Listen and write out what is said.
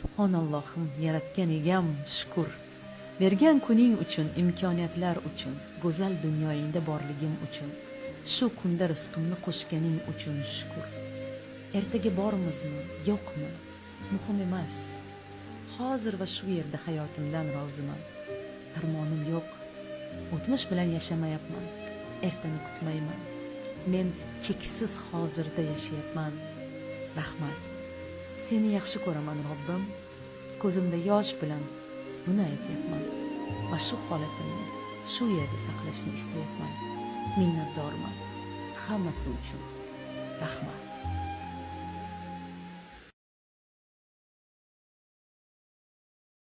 Subhanallohim, yaratgan egam, shukr. Bergan kuning uchun, imkoniyatlar uchun, go'zal dunyoyingda borligim uchun, shu kunda rizqimni qo'shganing uchun shukr. Ertaga bormizmi, yo'qmi, muhim emas. Hozir va shu yerda hayotimdan roziman. Armonim yo'q. O'tmish bilan yashamayapman. Ertani kutmayman. Men cheksiz hozirda yashayapman. Rahmat. Seni yaxshi ko'raman, Robbim. Ko'zimda yosh bilan buni aytyapman. Va shu holatimni shu yerda saqlashni istayapman. Minnatdorman. Hammasi uchun rahmat.